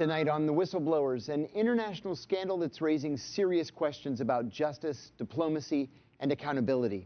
Tonight on The Whistleblowers, an international scandal that's raising serious questions about justice, diplomacy, and accountability.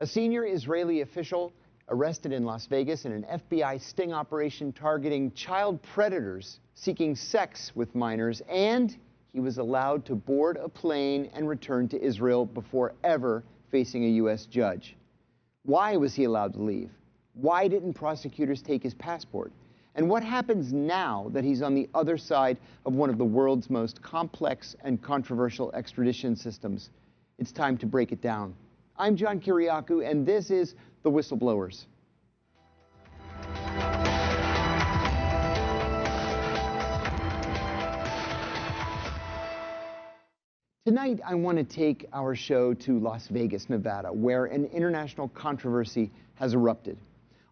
A senior Israeli official arrested in Las Vegas in an FBI sting operation targeting child predators seeking sex with minors, and he was allowed to board a plane and return to Israel before ever facing a U.S. judge. Why was he allowed to leave? Why didn't prosecutors take his passport? And what happens now that he's on the other side of one of the world's most complex and controversial extradition systems? It's time to break it down. I'm John Kiriakou, and this is The Whistleblowers. Tonight, I want to take our show to Las Vegas, Nevada, where an international controversy has erupted.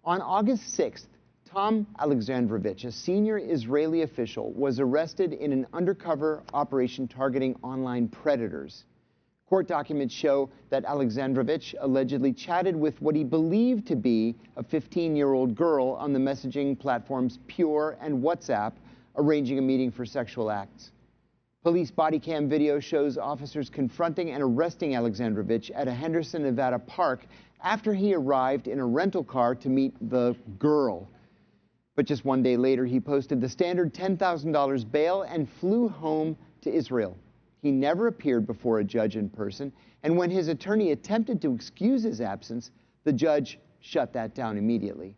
On August 6th, Artiom Alexandrovich, a senior Israeli official, was arrested in an undercover operation targeting online predators. Court documents show that Alexandrovich allegedly chatted with what he believed to be a 15-year-old girl on the messaging platforms Pure and WhatsApp, arranging a meeting for sexual acts. Police body cam video shows officers confronting and arresting Alexandrovich at a Henderson, Nevada park after he arrived in a rental car to meet the girl. But just one day later, he posted the standard $10,000 bail and flew home to Israel. He never appeared before a judge in person, and when his attorney attempted to excuse his absence, the judge shut that down immediately.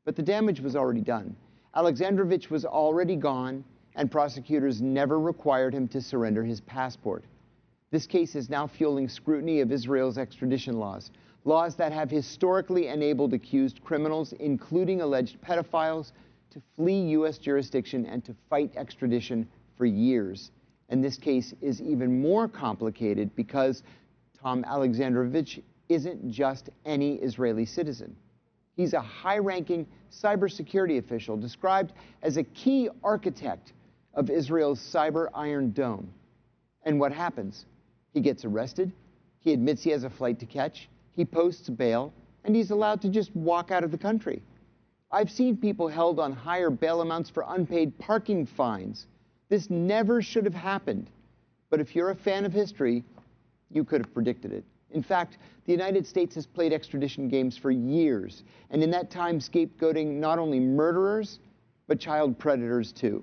But the damage was already done. Alexandrovich was already gone, and prosecutors never required him to surrender his passport. This case is now fueling scrutiny of Israel's extradition laws, laws that have historically enabled accused criminals, including alleged pedophiles, to flee U.S. jurisdiction and to fight extradition for years. And this case is even more complicated because Artiom Alexandrovich isn't just any Israeli citizen. He's a high-ranking cybersecurity official described as a key architect of Israel's cyber Iron Dome. And what happens? He gets arrested, he admits he has a flight to catch, he posts bail, and he's allowed to just walk out of the country. I've seen people held on higher bail amounts for unpaid parking fines. This never should have happened. But if you're a fan of history, you could have predicted it. In fact, the United States has played extradition games for years, and in that time scapegoating not only murderers, but child predators too.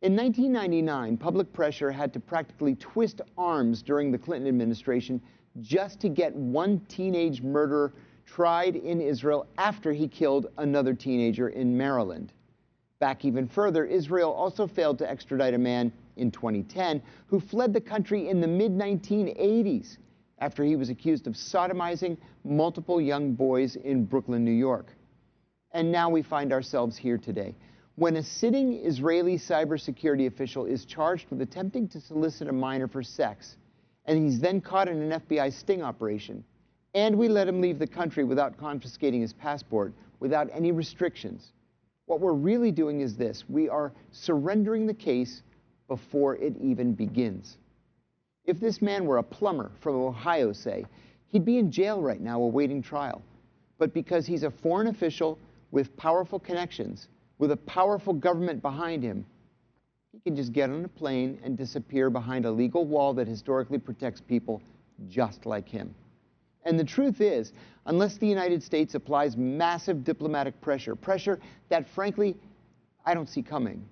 In 1999, public pressure had to practically twist arms during the Clinton administration just to get one teenage murderer tried in Israel after he killed another teenager in Maryland. Back even further, Israel also failed to extradite a man in 2010 who fled the country in the mid-1980s after he was accused of sodomizing multiple young boys in Brooklyn, New York. And now we find ourselves here today, when a sitting Israeli cybersecurity official is charged with attempting to solicit a minor for sex, and he's then caught in an FBI sting operation, and we let him leave the country without confiscating his passport, without any restrictions. What we're really doing is this: we are surrendering the case before it even begins. If this man were a plumber from Ohio, say, he'd be in jail right now awaiting trial. But because he's a foreign official with powerful connections, with a powerful government behind him, he can just get on a plane and disappear behind a legal wall that historically protects people just like him. And the truth is, unless the United States applies massive diplomatic pressure that, frankly, I don't see coming,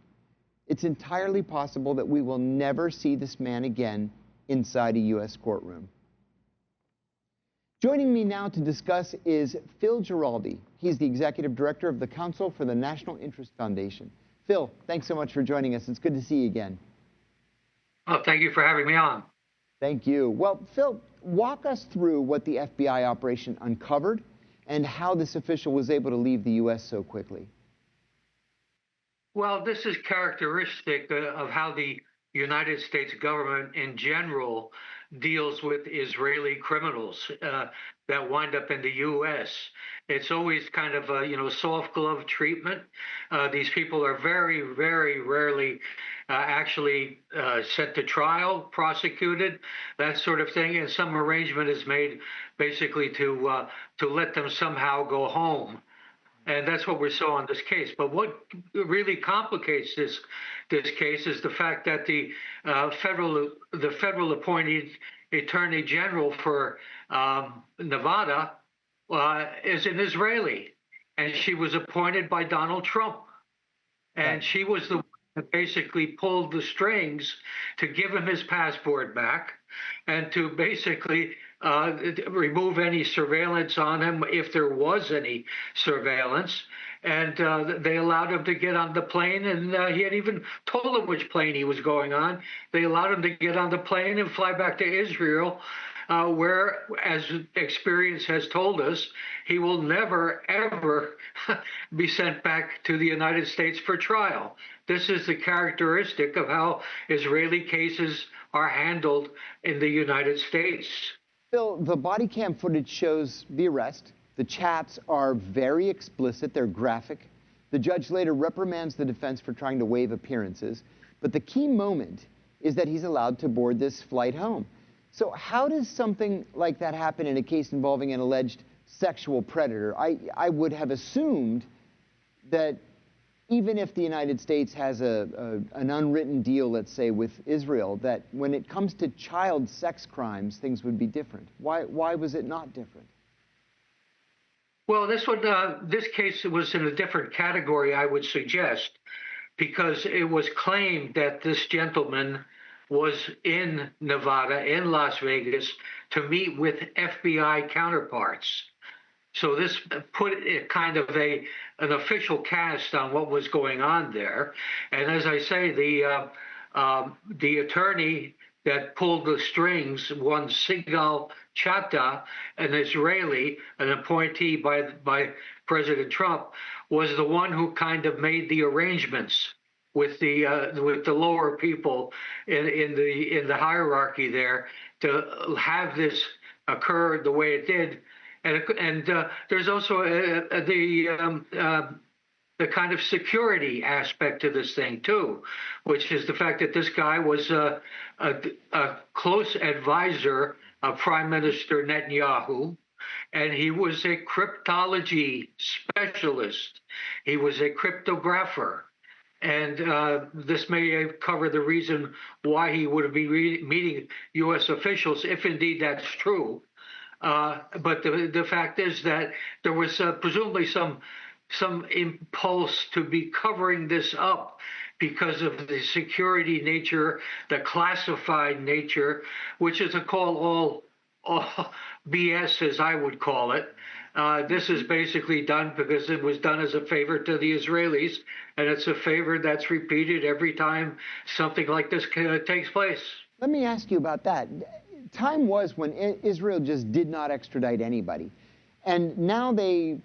it's entirely possible that we will never see this man again inside a U.S. courtroom. Joining me now to discuss is Phil Giraldi. He's the executive director of the Council for the National Interest Foundation. Phil, thanks so much for joining us. It's good to see you again. Oh, thank you for having me on. Thank you. Well, Phil, walk us through what the FBI operation uncovered and how this official was able to leave the U.S. so quickly. Well, this is characteristic of how the United States government in general deals with Israeli criminals that wind up in the U.S. It's always kind of a soft glove treatment. These people are very, very rarely actually sent to trial, prosecuted, that sort of thing, and some arrangement is made basically to let them somehow go home. And that's what we saw in this case. But what really complicates this case is the fact that the federal appointed attorney general for Nevada is an Israeli, and she was appointed by Donald Trump, and she was the one that basically pulled the strings to give him his passport back, and to basically remove any surveillance on him if there was any surveillance. And they allowed him to get on the plane, and he had even told them which plane he was going on. They allowed him to get on the plane and fly back to Israel, where, as experience has told us, he will never, ever be sent back to the United States for trial. This is the characteristic of how Israeli cases are handled in the United States. Phil, the body cam footage shows the arrest. The chats are very explicit. They're graphic. The judge later reprimands the defense for trying to waive appearances. But the key moment is that he's allowed to board this flight home. So how does something like that happen in a case involving an alleged sexual predator? I would have assumed that even if the United States has an unwritten deal, let's say, with Israel, that when it comes to child sex crimes, things would be different. Why was it not different? Well, this case was in a different category, I would suggest, because it was claimed that this gentleman was in Nevada, in Las Vegas, to meet with FBI counterparts. So this put kind of an official cast on what was going on there. And as I say, the attorney that pulled the strings, one Sigal Chattah, an Israeli, an appointee by President Trump, was the one who kind of made the arrangements with the lower people in the hierarchy there to have this occur the way it did. And there's also the kind of security aspect to this thing too, which is the fact that this guy was a close advisor of Prime Minister Netanyahu, and he was a cryptology specialist. He was a cryptographer. And this may cover the reason why he would be meeting U.S. officials, if indeed that's true. But the fact is that there was presumably some impulse to be covering this up because of the security nature, the classified nature, which is all BS, as I would call it. This is basically done because it was done as a favor to the Israelis, and it's a favor that's repeated every time something like this takes place. Let me ask you about that. Time was when Israel just did not extradite anybody. And now they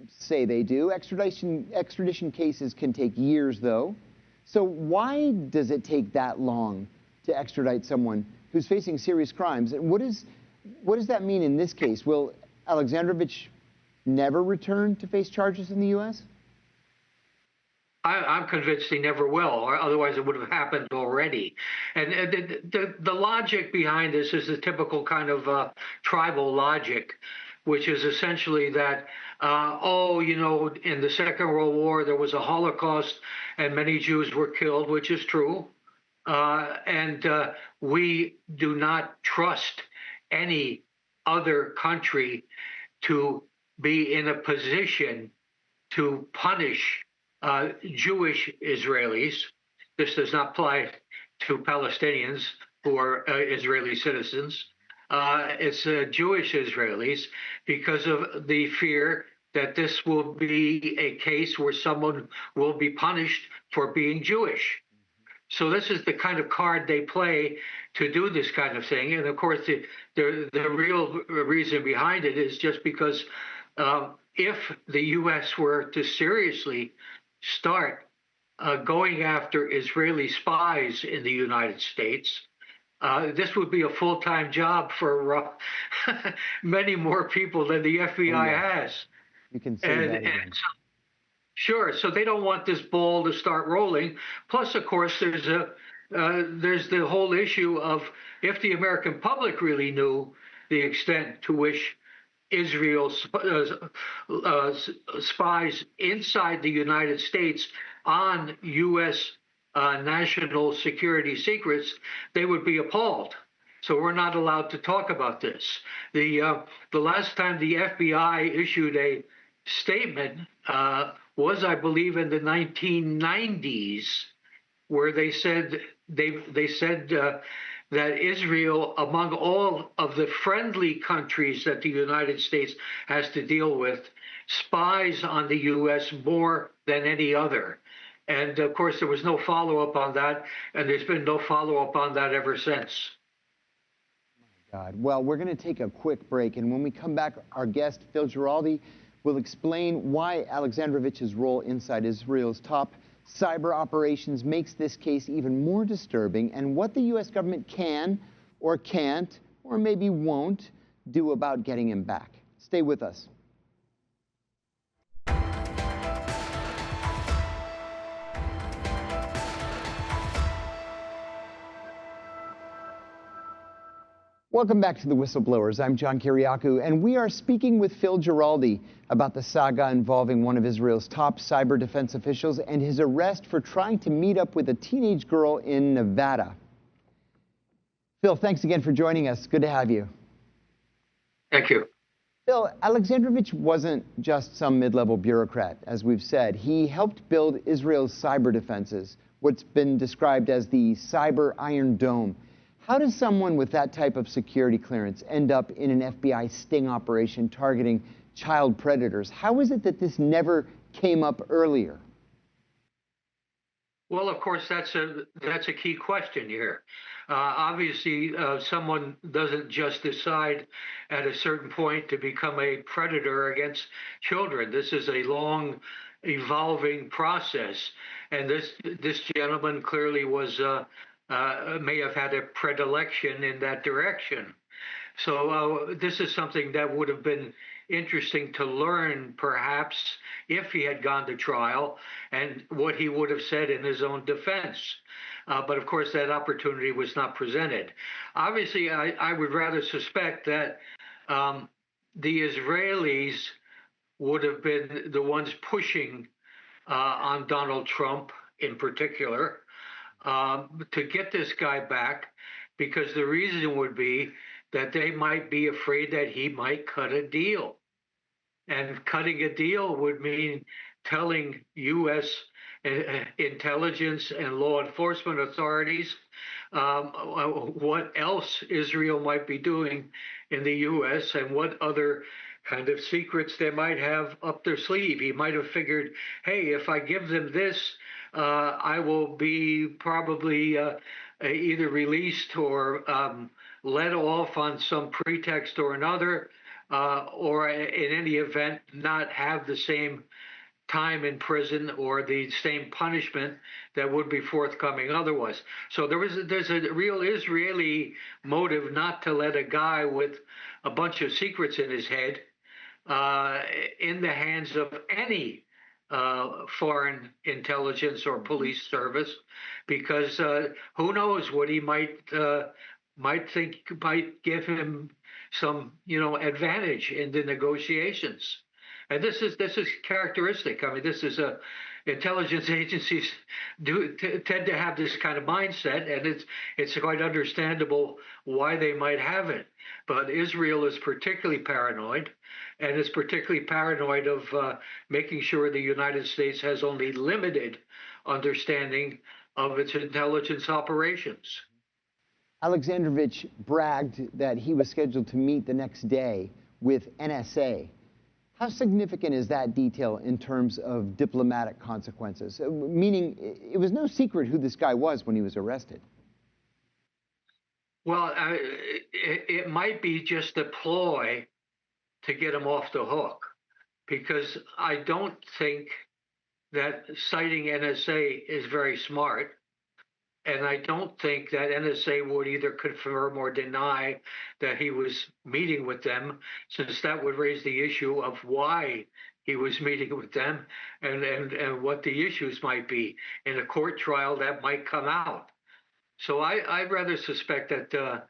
say they do. Extradition cases can take years, though. So why does it take that long to extradite someone who's facing serious crimes? And what does that mean in this case? Will Alexandrovich never return to face charges in the U.S.? I'm convinced he never will, or otherwise it would have happened already. And the logic behind this is the typical kind of tribal logic, which is essentially that, in the Second World War, there was a Holocaust and many Jews were killed, which is true. And we do not trust any other country to be in a position to punish Jewish Israelis. This does not apply to Palestinians who are Israeli citizens. It's Jewish Israelis, because of the fear that this will be a case where someone will be punished for being Jewish. So this is the kind of card they play to do this kind of thing. And of course, the real reason behind it is just because if the U.S. were to seriously start going after Israeli spies in the United States, this would be a full-time job for many more people than the FBI has. You can say that again. Sure. So they don't want this ball to start rolling. Plus, of course, there's the whole issue of if the American public really knew the extent to which Israel spies inside the United States on U.S. National security secrets, they would be appalled. So we're not allowed to talk about this. The last time the FBI issued a statement was, I believe, in the 1990s, where they said that Israel, among all of the friendly countries that the United States has to deal with, spies on the U.S. more than any other. And of course, there was no follow-up on that, and there's been no follow-up on that ever since. God. Well, we're going to take a quick break, and when we come back, our guest, Phil Giraldi, will explain why Alexandrovich's role inside Israel's top cyber operations makes this case even more disturbing, and what the U.S. government can or can't or maybe won't do about getting him back. Stay with us. Welcome back to the Whistleblowers. I'm John Kiriakou, and we are speaking with Phil Giraldi about the saga involving one of Israel's top cyber defense officials and his arrest for trying to meet up with a teenage girl in Nevada. Phil, thanks again for joining us. Good to have you. Thank you. Phil, Alexandrovich wasn't just some mid-level bureaucrat, as we've said. He helped build Israel's cyber defenses, what's been described as the cyber Iron Dome. How does someone with that type of security clearance end up in an FBI sting operation targeting child predators? How is it that this never came up earlier? Well, of course, that's a key question here. Obviously, someone doesn't just decide at a certain point to become a predator against children. This is a long, evolving process, and this gentleman clearly was may have had a predilection in that direction. So this is something that would have been interesting to learn, perhaps, if he had gone to trial and what he would have said in his own defense. But of course, that opportunity was not presented. Obviously, I would rather suspect that the Israelis would have been the ones pushing on Donald Trump in particular to get this guy back, because the reason would be that they might be afraid that he might cut a deal. And cutting a deal would mean telling U.S. intelligence and law enforcement authorities what else Israel might be doing in the U.S. and what other kind of secrets they might have up their sleeve. He might have figured, hey, if I give them this, I will be probably either released or let off on some pretext or another, or in any event, not have the same time in prison or the same punishment that would be forthcoming otherwise. So there's a real Israeli motive not to let a guy with a bunch of secrets in his head in the hands of any foreign intelligence or police service, because who knows what he might think might give him some advantage in the negotiations. And this is characteristic. I mean, this is intelligence agencies tend to have this kind of mindset, and it's quite understandable why they might have it. But Israel is particularly paranoid, and is particularly paranoid of making sure the United States has only limited understanding of its intelligence operations. Alexandrovich bragged that he was scheduled to meet the next day with NSA. How significant is that detail in terms of diplomatic consequences? Meaning, it was no secret who this guy was when he was arrested. Well, it might be just a ploy to get him off the hook, because I don't think that citing NSA is very smart. And I don't think that NSA would either confirm or deny that he was meeting with them, since that would raise the issue of why he was meeting with them and what the issues might be. In a court trial, that might come out. So I'd rather suspect that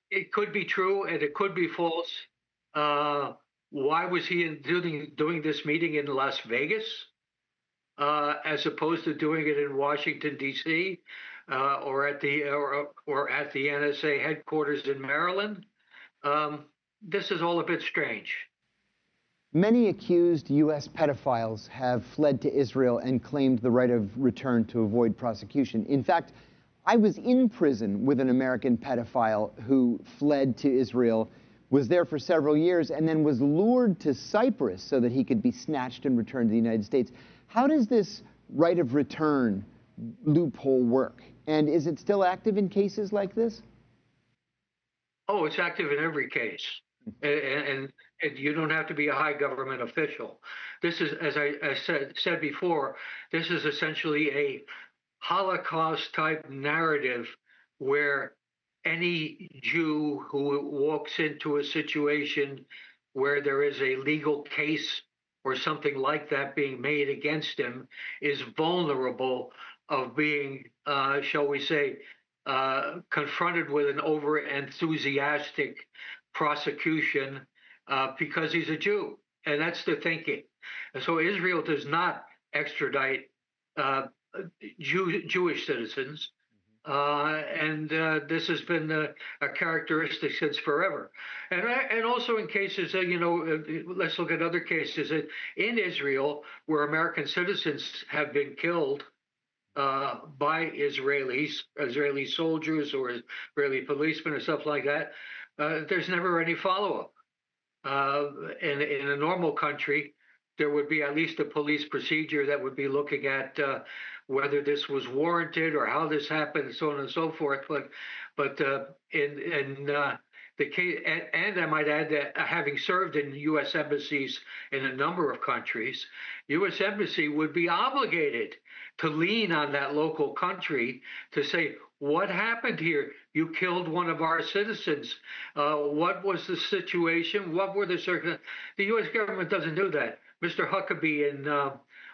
it could be true and it could be false. Why was he doing this meeting in Las Vegas as opposed to doing it in Washington D.C. Or at the NSA headquarters in Maryland? This is all a bit strange. Many accused U.S. pedophiles have fled to Israel and claimed the right of return to avoid prosecution. In fact, I was in prison with an American pedophile who fled to Israel, was there for several years, and then was lured to Cyprus so that he could be snatched and returned to the United States. How does this right of return loophole work? And is it still active in cases like this? Oh, it's active in every case. And you don't have to be a high government official. This is, as I said before, this is essentially a Holocaust-type narrative where any Jew who walks into a situation where there is a legal case or something like that being made against him is vulnerable of being, shall we say, confronted with an over-enthusiastic prosecution because he's a Jew. And that's the thinking. And so Israel does not extradite Jewish citizens. And this has been a characteristic since forever. And also in cases, let's look at other cases in Israel where American citizens have been killed by Israeli soldiers or Israeli policemen or stuff like that. There's never any follow-up. In a normal country, there would be at least a police procedure that would be looking at whether this was warranted or how this happened, and so on and so forth. But in the case, and I might add that having served in U.S. embassies in a number of countries, U.S. embassy would be obligated to lean on that local country to say, what happened here? You killed one of our citizens. What was the situation? What were the circumstances? The U.S. government doesn't do that. Mr. Huckabee,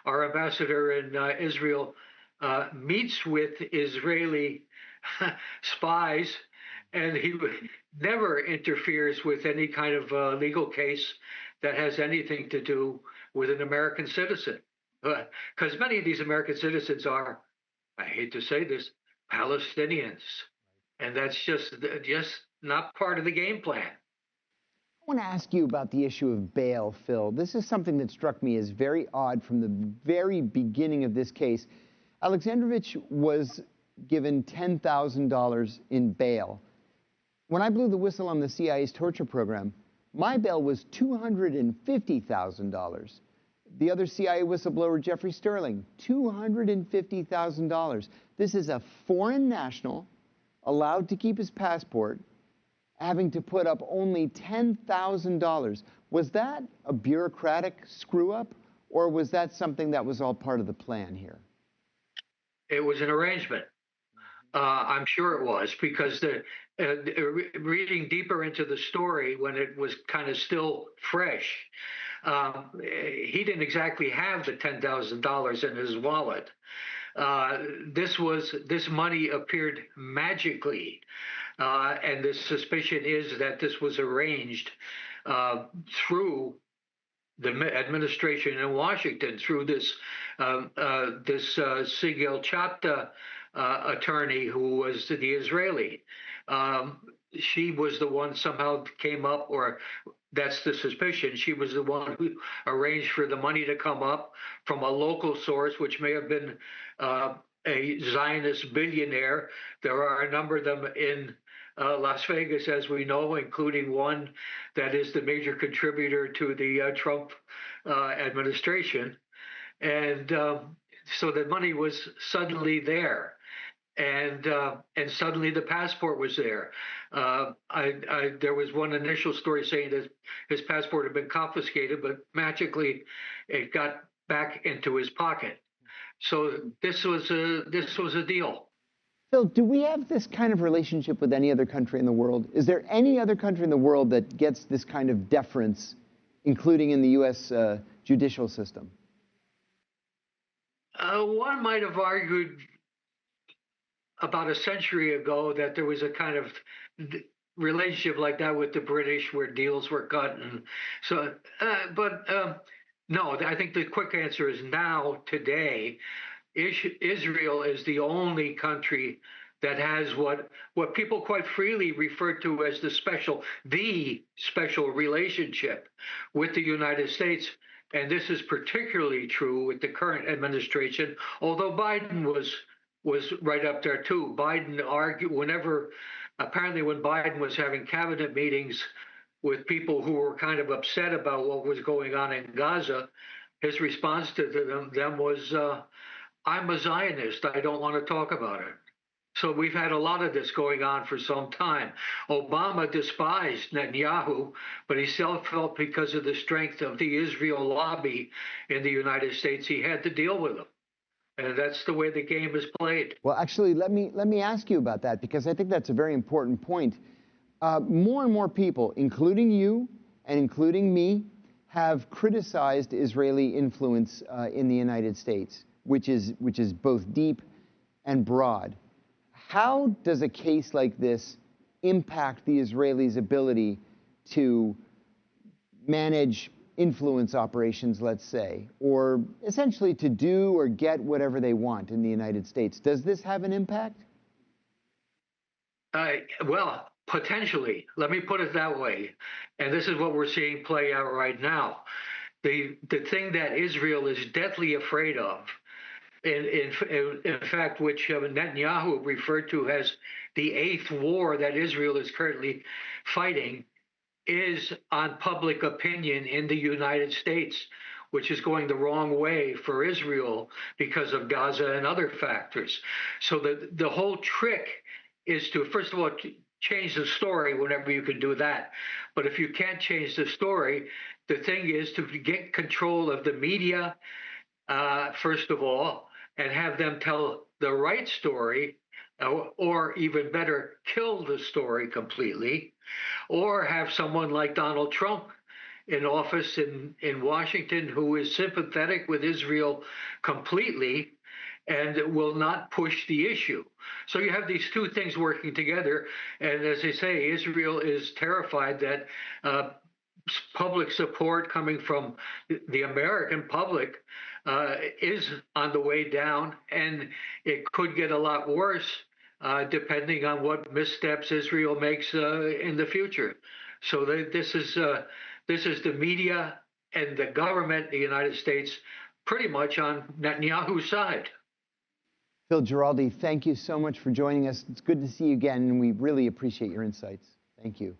our ambassador in Israel, meets with Israeli spies, and he never interferes with any kind of legal case that has anything to do with an American citizen. Because many of these American citizens are, I hate to say this, Palestinians. And that's just not part of the game plan. I want to ask you about the issue of bail, Phil. This is something that struck me as very odd from the very beginning of this case. Alexandrovich was given $10,000 in bail. When I blew the whistle on the CIA's torture program, my bail was $250,000. The other CIA whistleblower, Jeffrey Sterling, $250,000. This is a foreign national allowed to keep his passport, having to put up only $10,000. Was that a bureaucratic screw-up, or was that something that was all part of the plan here? It was an arrangement. I'm sure it was, because reading deeper into the story when it was kind of still fresh, he didn't exactly have the $10,000 in his wallet. This money appeared magically, and the suspicion is that this was arranged through the administration in Washington, through this Sigel Chapta attorney who was the Israeli. She was the one somehow came up, or that's the suspicion. She was the one who arranged for the money to come up from a local source, which may have been a Zionist billionaire. There are a number of them in Las Vegas, as we know, including one that is the major contributor to the Trump administration. And so the money was suddenly there. And suddenly the passport was there. There was one initial story saying that his passport had been confiscated, but magically it got back into his pocket. So this was a deal. Phil, do we have this kind of relationship with any other country in the world? Is there any other country in the world that gets this kind of deference, including in the U.S. Judicial system? One might have argued about a century ago that there was a kind of relationship like that with the British where deals were cut. And so, no, I think the quick answer is now, today, Israel is the only country that has what people quite freely refer to as the special relationship with the United States. And this is particularly true with the current administration, although Biden was right up there too. Biden argued apparently when Biden was having cabinet meetings with people who were kind of upset about what was going on in Gaza, his response to them was, I'm a Zionist. I don't want to talk about it. So we've had a lot of this going on for some time. Obama despised Netanyahu, but he still felt because of the strength of the Israel lobby in the United States, he had to deal with him. And that's the way the game is played. Well, actually, let me ask you about that, because I think that's a very important point. More and more people, including you and including me, have criticized Israeli influence in the United States, which is both deep and broad. How does a case like this impact the Israelis' ability to manage influence operations, let's say, or essentially to do or get whatever they want in the United States? Does this have an impact? Well, potentially. Let me put it that way. And this is what we're seeing play out right now. The thing that Israel is deathly afraid of, in fact, which Netanyahu referred to as the 8th war that Israel is currently fighting, is on public opinion in the United States, which is going the wrong way for Israel because of Gaza and other factors. So the whole trick is to, first of all, change the story whenever you can do that. But if you can't change the story, the thing is to get control of the media, first of all, and have them tell the right story, or even better, kill the story completely, or have someone like Donald Trump in office in Washington who is sympathetic with Israel completely and will not push the issue. So you have these two things working together. And as I say, Israel is terrified that public support coming from the American public is on the way down, and it could get a lot worse depending on what missteps Israel makes in the future. So this is the media and the government, the United States, pretty much on Netanyahu's side. Phil Giraldi, thank you so much for joining us. It's good to see you again, and we really appreciate your insights. Thank you.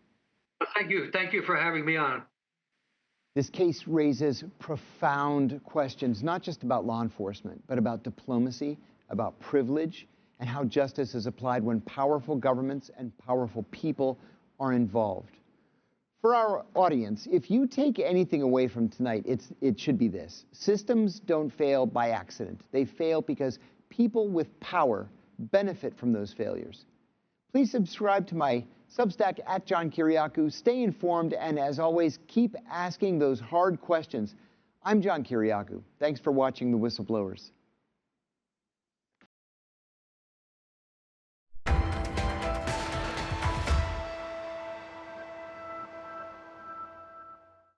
Thank you. Thank you for having me on. This case raises profound questions, not just about law enforcement, but about diplomacy, about privilege, and how justice is applied when powerful governments and powerful people are involved. For our audience, if you take anything away from tonight, it should be this. Systems don't fail by accident. They fail because people with power benefit from those failures. Please subscribe to my Substack at John Kiriakou. Stay informed, and as always, keep asking those hard questions. I'm John Kiriakou. Thanks for watching The Whistleblowers.